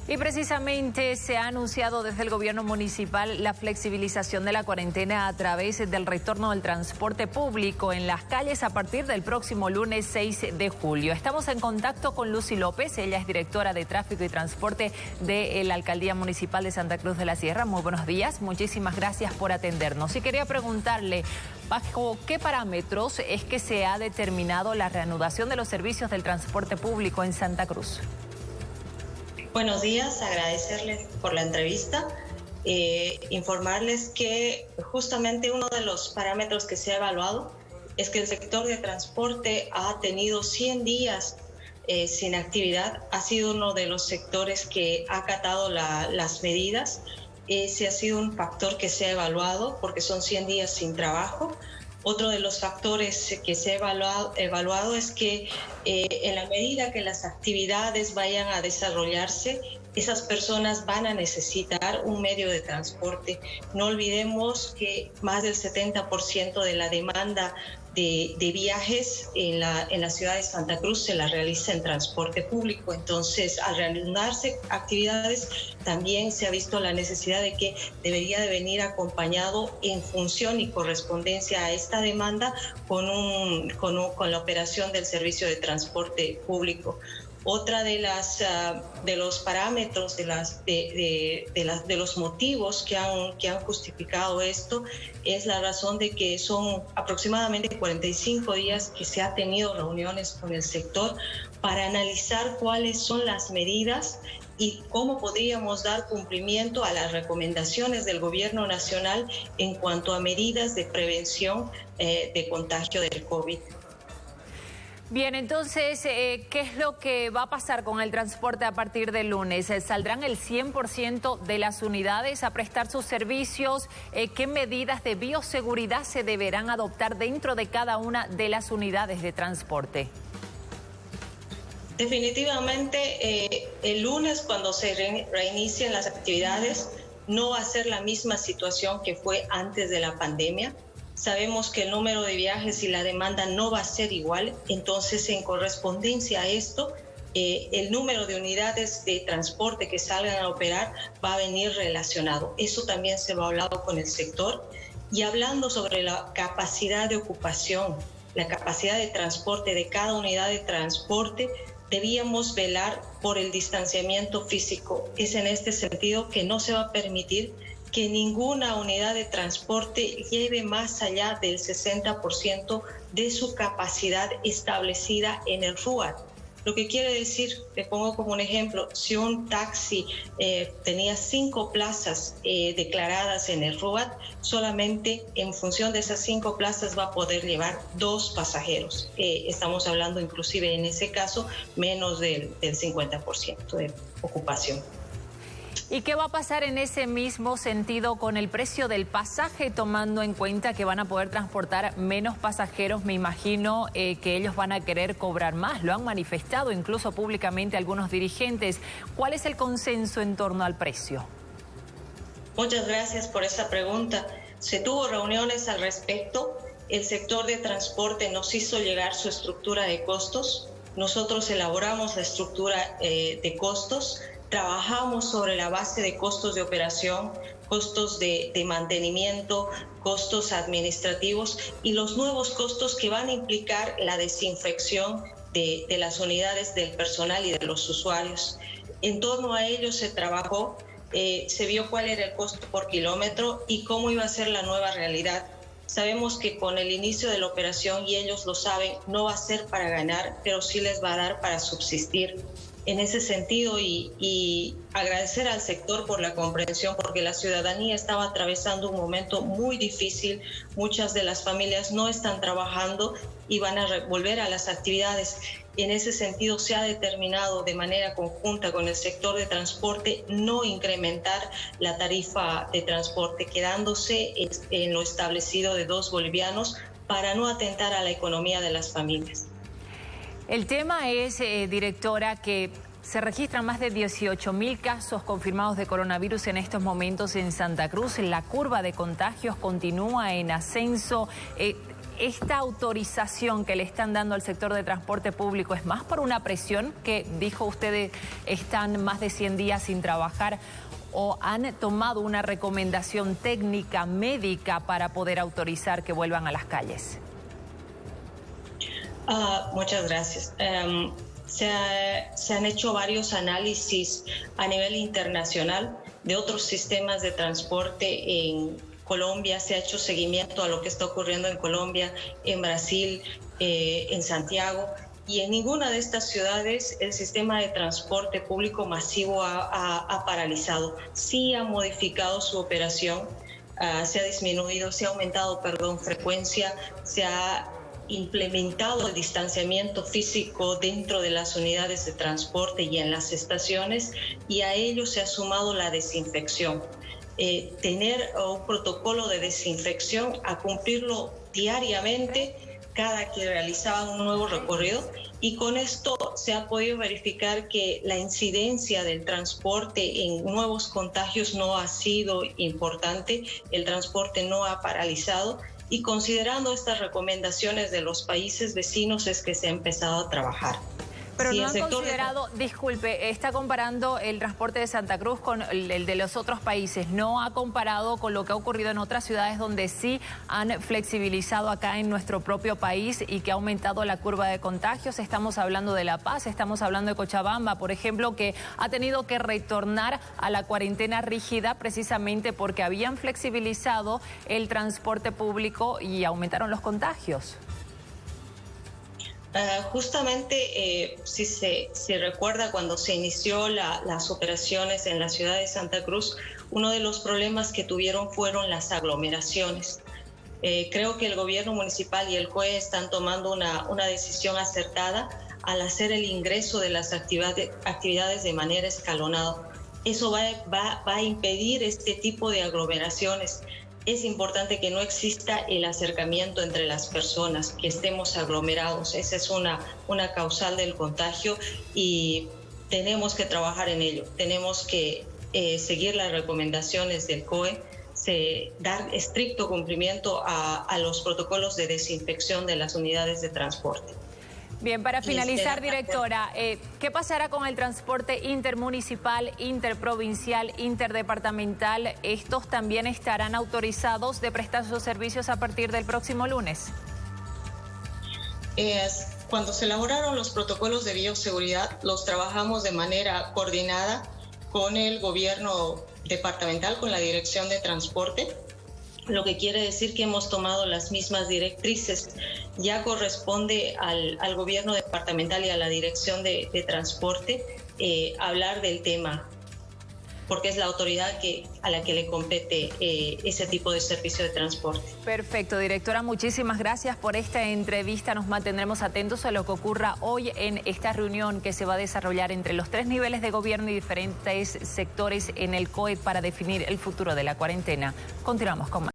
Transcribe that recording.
Y precisamente se ha anunciado desde el gobierno municipal la flexibilización de la cuarentena a través del retorno del transporte público en las calles a partir del próximo lunes 6 de julio. Estamos en contacto con Lucy López, ella es directora de Tráfico y Transporte de la Alcaldía Municipal de Santa Cruz de la Sierra. Muy buenos días, muchísimas gracias por atendernos. Y quería preguntarle, ¿bajo qué parámetros es que se ha determinado la reanudación de los servicios del transporte público en Santa Cruz? Buenos días, agradecerles por la entrevista. Informarles que justamente uno de los parámetros que se ha evaluado es que el sector de transporte ha tenido 100 días sin actividad. Ha sido uno de los sectores que ha acatado las medidas. Ese ha sido un factor que se ha evaluado porque son 100 días sin trabajo. Otro de los factores que se ha evaluado es que en la medida que las actividades vayan a desarrollarse, esas personas van a necesitar un medio de transporte. No olvidemos que más del 70% de la demanda de viajes en la ciudad de Santa Cruz se la realiza en transporte público. Entonces, al reanudarse actividades, también se ha visto la necesidad de que debería de venir acompañado en función y correspondencia a esta demanda con la operación del servicio de transporte público. Otra de los parámetros, de los motivos que han justificado esto es la razón de que son aproximadamente 45 días que se ha tenido reuniones con el sector para analizar cuáles son las medidas y cómo podríamos dar cumplimiento a las recomendaciones del Gobierno Nacional en cuanto a medidas de prevención de contagio del COVID. Bien, entonces, ¿qué es lo que va a pasar con el transporte a partir del lunes? ¿Saldrán el 100% de las unidades a prestar sus servicios? ¿Qué medidas de bioseguridad se deberán adoptar dentro de cada una de las unidades de transporte? Definitivamente, el lunes, cuando se reinicien las actividades, no va a ser la misma situación que fue antes de la pandemia. Sabemos que el número de viajes y la demanda no va a ser igual, entonces en correspondencia a esto, el número de unidades de transporte que salgan a operar va a venir relacionado. Eso también se va hablando con el sector. Y hablando sobre la capacidad de ocupación, la capacidad de transporte de cada unidad de transporte, debíamos velar por el distanciamiento físico. Es en este sentido que no se va a permitir que ninguna unidad de transporte lleve más allá del 60% de su capacidad establecida en el RUAT. Lo que quiere decir, le pongo como un ejemplo, si un taxi tenía 5 plazas declaradas en el RUAT, solamente en función de esas 5 plazas va a poder llevar 2 pasajeros. Estamos hablando inclusive en ese caso menos del 50% de ocupación. ¿Y qué va a pasar en ese mismo sentido con el precio del pasaje, tomando en cuenta que van a poder transportar menos pasajeros? Me imagino que ellos van a querer cobrar más, lo han manifestado incluso públicamente algunos dirigentes. ¿Cuál es el consenso en torno al precio? Muchas gracias por esa pregunta. Se tuvo reuniones al respecto. El sector de transporte nos hizo llegar su estructura de costos. Nosotros elaboramos la estructura de costos. Trabajamos sobre la base de costos de operación, costos de mantenimiento, costos administrativos y los nuevos costos que van a implicar la desinfección de las unidades del personal y de los usuarios. En torno a ello se trabajó, se vio cuál era el costo por kilómetro y cómo iba a ser la nueva realidad. Sabemos que con el inicio de la operación, y ellos lo saben, no va a ser para ganar, pero sí les va a dar para subsistir. En ese sentido, y agradecer al sector por la comprensión, porque la ciudadanía estaba atravesando un momento muy difícil. Muchas de las familias no están trabajando y van a volver a las actividades. En ese sentido, se ha determinado de manera conjunta con el sector de transporte no incrementar la tarifa de transporte, quedándose en lo establecido de 2 bolivianos para no atentar a la economía de las familias. El tema es, directora, que se registran más de 18.000 casos confirmados de coronavirus en estos momentos en Santa Cruz. La curva de contagios continúa en ascenso. ¿Esta autorización que le están dando al sector de transporte público es más por una presión que, dijo usted, están más de 100 días sin trabajar, o han tomado una recomendación técnica, médica, para poder autorizar que vuelvan a las calles? Muchas gracias. Se han hecho varios análisis a nivel internacional de otros sistemas de transporte en Colombia. Se ha hecho seguimiento a lo que está ocurriendo en Colombia, en Brasil, en Santiago, y en ninguna de estas ciudades el sistema de transporte público masivo ha paralizado. Sí ha modificado su operación, se ha disminuido, se ha aumentado, frecuencia, se ha implementado el distanciamiento físico dentro de las unidades de transporte y en las estaciones, y a ello se ha sumado la desinfección. Tener un protocolo de desinfección, a cumplirlo diariamente cada que realizaban un nuevo recorrido, y con esto se ha podido verificar que la incidencia del transporte en nuevos contagios no ha sido importante, el transporte no ha paralizado, y considerando estas recomendaciones de los países vecinos es que se ha empezado a trabajar. Pero no han considerado, disculpe, está comparando el transporte de Santa Cruz con el de los otros países, no ha comparado con lo que ha ocurrido en otras ciudades donde sí han flexibilizado acá en nuestro propio país y que ha aumentado la curva de contagios. Estamos hablando de La Paz, estamos hablando de Cochabamba, por ejemplo, que ha tenido que retornar a la cuarentena rígida precisamente porque habían flexibilizado el transporte público y aumentaron los contagios. Justamente, si se recuerda, cuando se inició las operaciones en la ciudad de Santa Cruz, uno de los problemas que tuvieron fueron las aglomeraciones. Creo que el gobierno municipal y el COE están tomando una decisión acertada al hacer el ingreso de las actividades de manera escalonada. Eso va a impedir este tipo de aglomeraciones. Es importante que no exista el acercamiento entre las personas, que estemos aglomerados. Esa es una causal del contagio y tenemos que trabajar en ello. Tenemos que seguir las recomendaciones del COE, dar estricto cumplimiento a los protocolos de desinfección de las unidades de transporte. Bien, para finalizar, directora, ¿qué pasará con el transporte intermunicipal, interprovincial, interdepartamental? ¿Estos también estarán autorizados de prestar sus servicios a partir del próximo lunes? Cuando se elaboraron los protocolos de bioseguridad, los trabajamos de manera coordinada con el gobierno departamental, con la Dirección de Transporte, lo que quiere decir que hemos tomado las mismas directrices. Ya corresponde al gobierno departamental y a la Dirección de Transporte hablar del tema, porque es la autoridad a la que le compete ese tipo de servicio de transporte. Perfecto, directora, muchísimas gracias por esta entrevista. Nos mantendremos atentos a lo que ocurra hoy en esta reunión que se va a desarrollar entre los 3 niveles de gobierno y diferentes sectores en el COE para definir el futuro de la cuarentena. Continuamos con más.